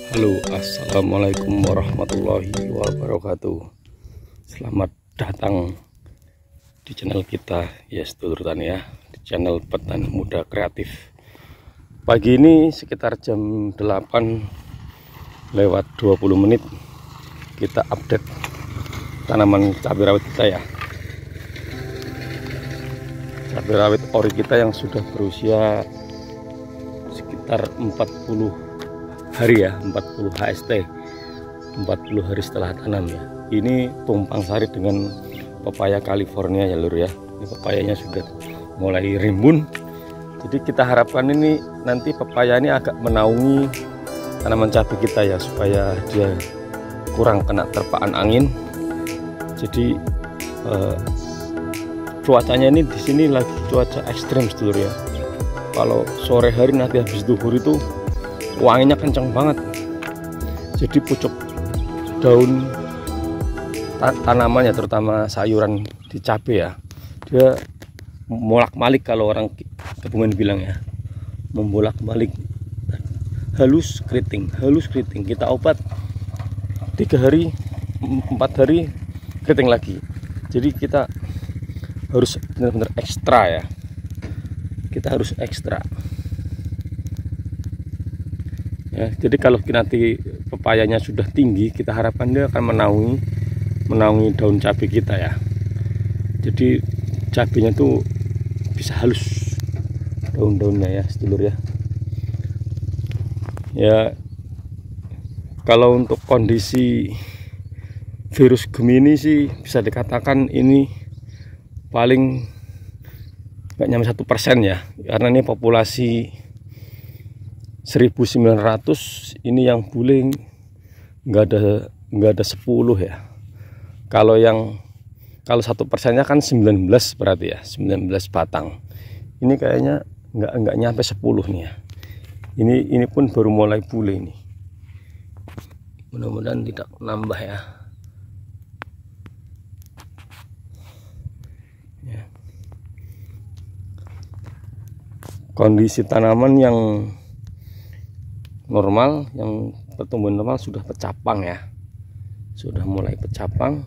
Halo, assalamualaikum warahmatullahi wabarakatuh. Selamat datang di channel kita, ya sedulur tani ya, di channel Petani Muda Kreatif. Pagi ini sekitar jam 8 lewat 20 menit kita update tanaman cabai rawit kita ya. Cabai rawit ori kita yang sudah berusia sekitar 40 hari ya, 40 HST, 40 hari setelah tanam ya. Ini tumpang sari dengan pepaya California ya lur ya. Ini pepayanya sudah mulai rimbun. Jadi kita harapkan ini nanti pepaya ini agak menaungi tanaman cabai kita ya, supaya dia kurang kena terpaan angin. Jadi cuacanya ini di sini lagi cuaca ekstrim sedulur ya. Kalau sore hari nanti habis duhur itu wanginya kencang banget, jadi pucuk daun tanamannya terutama sayuran di cabai ya, dia molak-malik, kalau orang kebumen bilang ya, membolak-balik, halus keriting. Kita obat 3 hari 4 hari keriting lagi. Jadi kita harus benar-benar ekstra ya, kita harus ekstra ya. Jadi kalau nanti pepayanya sudah tinggi, kita harapkan dia akan menaungi daun cabai kita ya. Jadi cabainya tuh bisa halus daun-daunnya ya sedulur ya. Ya kalau untuk kondisi virus Gemini sih bisa dikatakan ini paling nggak nyampe 1% ya, karena ini populasi 1900, ini yang bule nggak ada 10 ya. Kalau 1%-nya kan 19 berarti ya, 19 batang. Ini kayaknya nggak nyampe 10 nih ya. Ini pun baru mulai bule ini. Mudah-mudahan tidak nambah ya. Kondisi tanaman yang normal, yang pertumbuhan normal sudah pecapang ya, sudah mulai pecapang.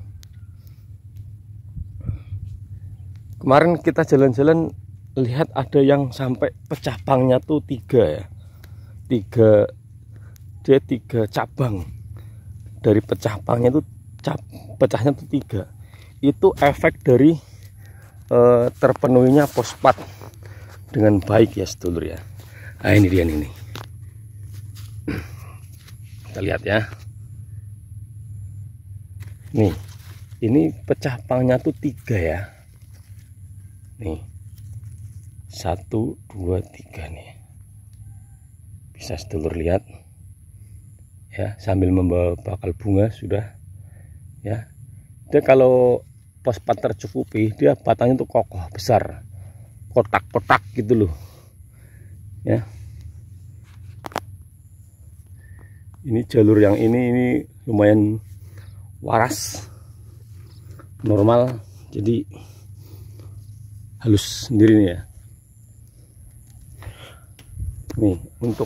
Kemarin kita jalan-jalan lihat ada yang sampai pecapangnya tuh 3 ya, 3 cabang dari pecapangnya tuh, pecahnya tuh 3. Itu efek dari terpenuhinya fosfat dengan baik ya sedulur ya. Nah ini dia ini. Kita lihat ya. Nih, ini pecapangnya tuh 3 ya. Nih. 1 2 3 nih. Bisa sedulur lihat. Ya, sambil membawa bakal bunga sudah. Ya. Dia kalau fosfat tercukupi, dia batangnya tuh kokoh, besar. Kotak-kotak gitu loh. Ya. Ini jalur yang ini lumayan waras, normal, jadi halus sendiri nih ya. Nih untuk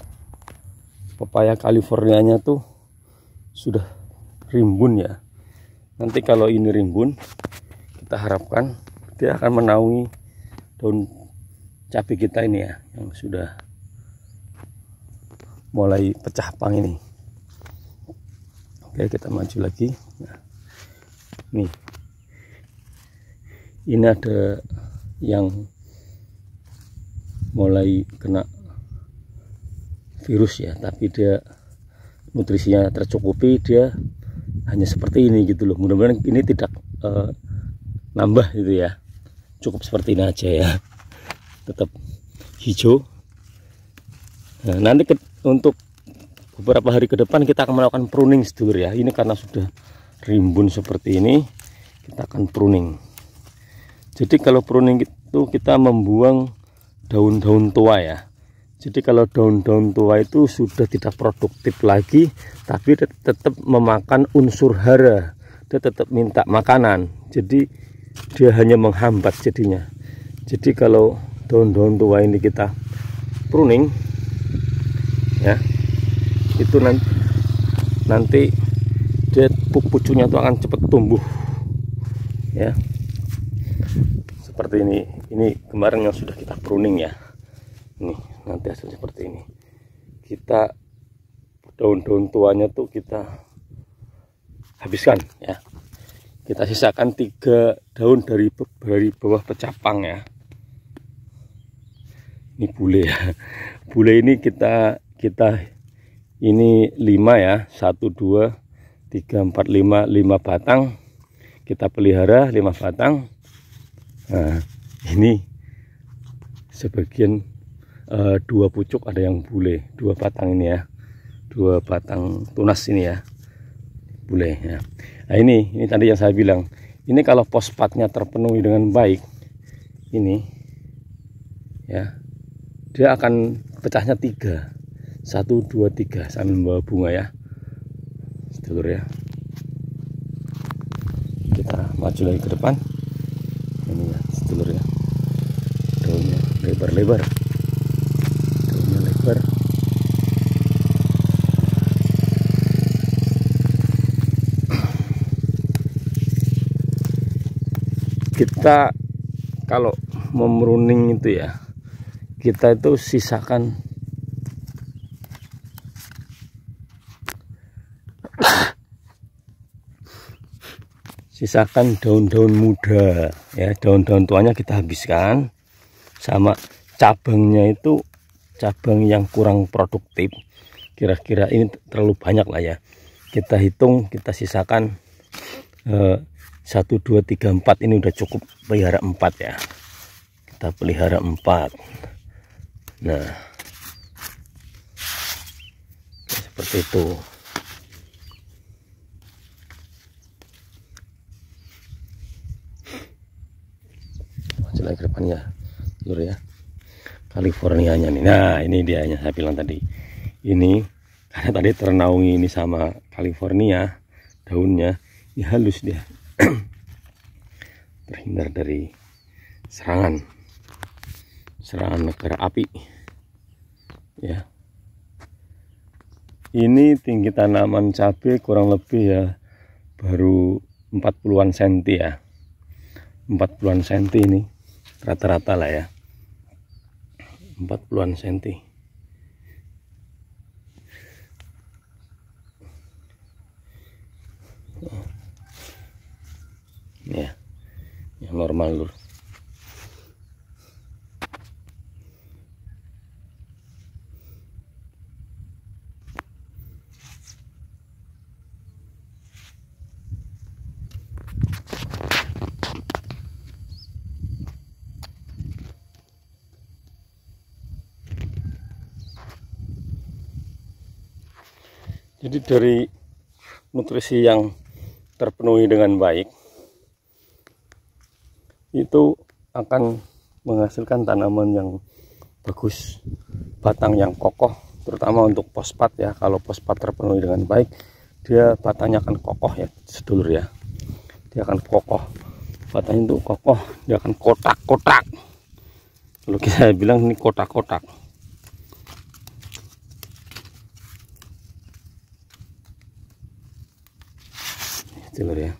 pepaya Californianya tuh sudah rimbun ya. Nanti kalau ini rimbun, kita harapkan dia akan menaungi daun cabai kita ini ya, yang sudah mulai pecah pang ini. Oke, kita maju lagi. Nah, nih, ini ada yang mulai kena virus ya, tapi dia nutrisinya tercukupi, dia hanya seperti ini gitu loh. Mudah-mudahan ini tidak nambah gitu ya, cukup seperti ini aja ya, tetap hijau. Nah, nanti untuk beberapa hari ke depan kita akan melakukan pruning sedulur ya. Ini karena sudah rimbun seperti ini, kita akan pruning. Jadi kalau pruning itu kita membuang daun-daun tua ya. Jadi kalau daun-daun tua itu sudah tidak produktif lagi, tapi dia tetap memakan unsur hara, dia tetap minta makanan. Jadi dia hanya menghambat jadinya. Jadi kalau daun-daun tua ini kita pruning ya, itu nanti nanti dia pucuknya itu akan cepat tumbuh ya, seperti ini kemarin yang sudah kita pruning ya. Ini nanti hasilnya seperti ini. Kita daun-daun tuanya tuh kita habiskan ya, kita sisakan 3 daun dari bawah pecapang ya. Ini bule ya, bule ini kita ini 5 ya, 1 2 3 4 5 batang kita pelihara, 5 batang. Nah ini sebagian 2 pucuk ada yang bule, 2 batang ini ya, 2 batang tunas ini ya, bule ya. Nah ini tadi yang saya bilang, ini kalau fosfatnya terpenuhi dengan baik ini ya, dia akan pecahnya 3, 1 2 3 sambil membawa bunga ya sedulur ya. Kita maju lagi ke depan ini ya sedulur ya, daunnya lebar-lebar, daunnya lebar. Kita kalau memruning itu ya, kita itu sisakan daun-daun muda ya, daun-daun tuanya kita habiskan, sama cabangnya itu cabang yang kurang produktif, kira-kira ini terlalu banyak lah ya, kita hitung, kita sisakan 1 2 3 4, ini udah cukup pelihara 4 ya, kita pelihara 4. Nah seperti itu. Lagi ke depannya dulu ya, Californianya nih. Nah ini dia yang saya bilang tadi, ini karena tadi ternaungi ini sama California, daunnya ini halus dia terhindar dari serangan negara api ya. Ini tinggi tanaman cabai kurang lebih ya baru 40-an senti ya, 40-an senti ini rata-rata lah ya, 40-an senti ya, yang normal lur. Jadi dari nutrisi yang terpenuhi dengan baik itu akan menghasilkan tanaman yang bagus, batang yang kokoh, terutama untuk fosfat ya. Kalau fosfat terpenuhi dengan baik, dia batangnya akan kokoh ya sedulur ya, dia akan kokoh, batangnya itu kokoh, dia akan kotak-kotak. Kalau kita bilang ini kotak-kotak. Sedulur ya,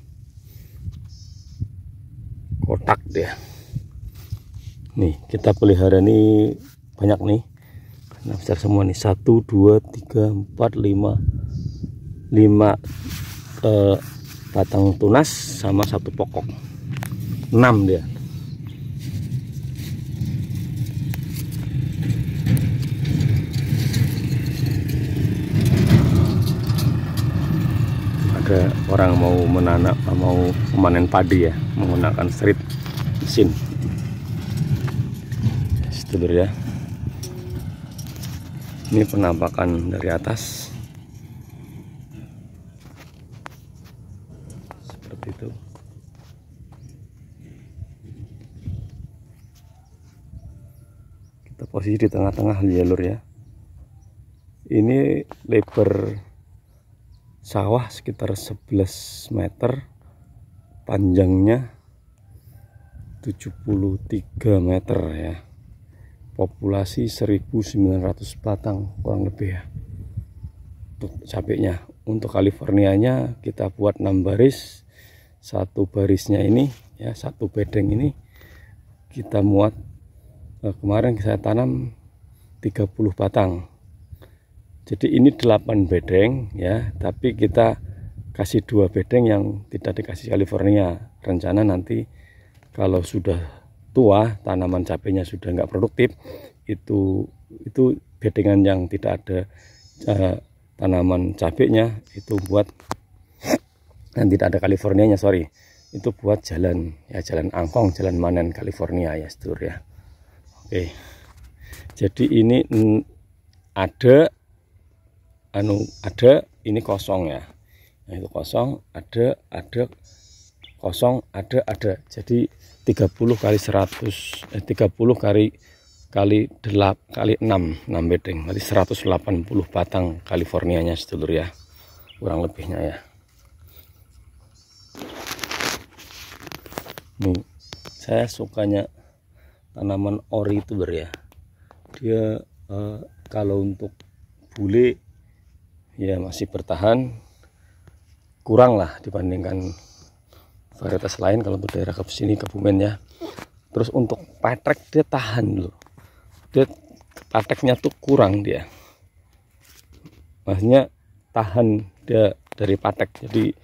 kotak dia. Nih kita pelihara nih banyak nih, karena besar semua nih, 1 2 3 4 5 batang tunas sama 1 pokok, 6 dia. Ada orang mau memanen padi ya, menggunakan street mesin sedulur ya. Ini penampakan dari atas seperti itu. Kita posisi di tengah-tengah jalur ya. Ini lebar sawah sekitar 11 meter, panjangnya 73 meter ya. Populasi 1900 batang kurang lebih ya untuk cabenya. untuk Californianya kita buat 6 baris. Satu barisnya ini ya, satu bedeng ini kita muat, kemarin saya tanam 30 batang. Jadi ini 8 bedeng ya, tapi kita kasih 2 bedeng yang tidak dikasih California. Rencana nanti kalau sudah tua, tanaman cabenya sudah nggak produktif, itu bedengan yang tidak ada tanaman cabenya, itu buat, dan tidak ada Californianya, sorry, itu buat jalan ya, jalan angkong, jalan manen California ya sedulur ya. Oke, jadi ini ada ini kosong ya, nah, itu kosong, ada kosong, ada. Jadi 30 kali 100, 30 kali 6 bedeng, berarti 180 batang Californianya sedulur ya, kurang lebihnya ya. Nih, saya sukanya tanaman ori itu ya, dia kalau untuk bule ya masih bertahan, kurang lah dibandingkan varietas lain kalau untuk daerah ke sini Kebumen ya. Terus untuk patrek dia tahan loh, dia pateknya tuh kurang, dia maksudnya tahan dia dari patek. Jadi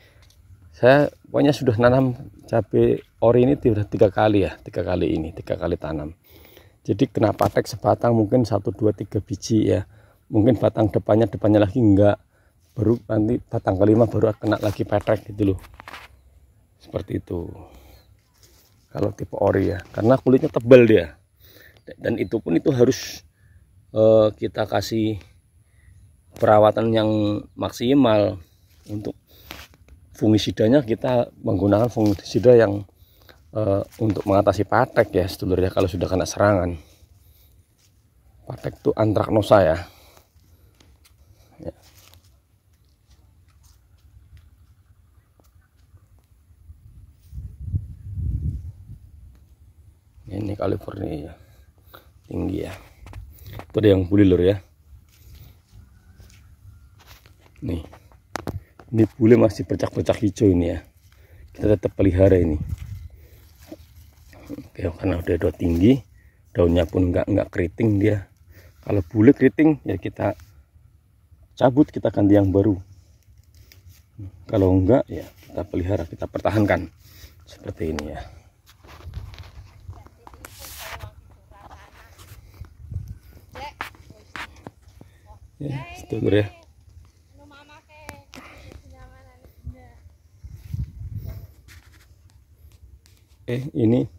saya pokoknya sudah nanam cabai ori ini sudah 3 kali ya, 3 kali tanam. Jadi kena patek sebatang mungkin 1, 2, 3 biji ya, mungkin batang depannya lagi enggak, baru nanti batang kelima baru kena lagi patek gitu loh, seperti itu kalau tipe ori ya, karena kulitnya tebal dia. Dan itu pun itu harus kita kasih perawatan yang maksimal. Untuk fungisidanya kita menggunakan fungisida yang untuk mengatasi patek ya sedulur ya, kalau sudah kena serangan. Patek itu antraknosa ya. Ini California ya, tinggi ya. Itu ada yang bule lur ya. Nih, ini bule masih bercak-bercak hijau ini ya, kita tetap pelihara ini. Oke, karena udah tinggi, daunnya pun nggak keriting dia. Kalau bule keriting ya kita cabut, kita ganti yang baru. Kalau enggak ya kita pelihara, kita pertahankan seperti ini ya. Ya, sedulur ya. Ini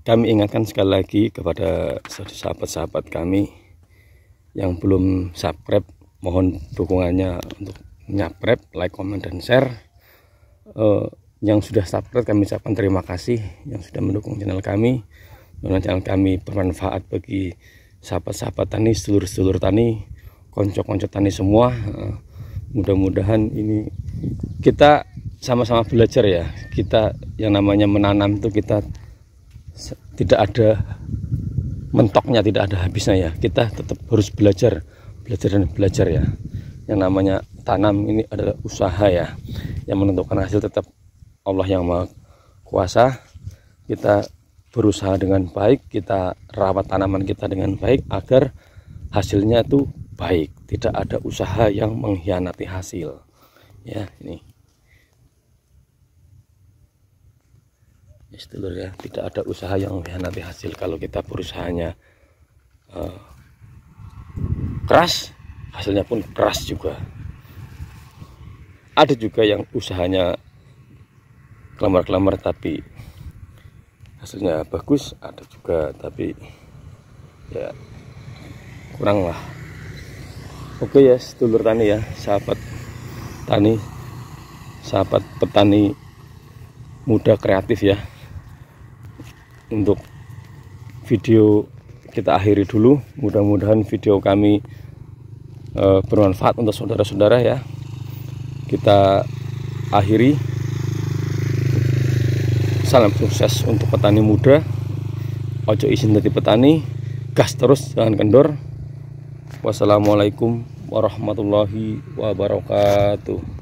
kami ingatkan sekali lagi kepada sahabat-sahabat kami yang belum subscribe, mohon dukungannya untuk subscribe, like, comment, dan share. Yang sudah subscribe kami ucapkan terima kasih, yang sudah mendukung channel kami. Mudah-mudahan channel kami bermanfaat bagi sahabat-sahabat tani, sedulur-sedulur tani, konco-konco tani semua. Mudah-mudahan ini kita sama-sama belajar ya. Kita yang namanya menanam itu kita tidak ada mentoknya, tidak ada habisnya ya. Kita tetap harus belajar dan belajar ya. Yang namanya tanam ini adalah usaha ya. Yang menentukan hasil tetap Allah yang Maha Kuasa. Kita berusaha dengan baik, kita rawat tanaman kita dengan baik agar hasilnya itu baik, tidak ada usaha yang mengkhianati hasil ya. Ini ya sedulur ya, tidak ada usaha yang mengkhianati hasil. Kalau kita berusahanya keras, hasilnya pun keras juga. Ada juga yang usahanya kelamar-kelamar tapi hasilnya bagus, ada juga tapi ya kurang lah. Oke ya sedulur tani ya, sahabat tani, sahabat petani muda kreatif ya, untuk video kita akhiri dulu. Mudah-mudahan video kami bermanfaat untuk saudara-saudara ya. Kita akhiri. Salam sukses untuk petani muda. Ojo izin dari petani, gas terus, jangan kendor. Wassalamualaikum warahmatullahi wabarakatuh.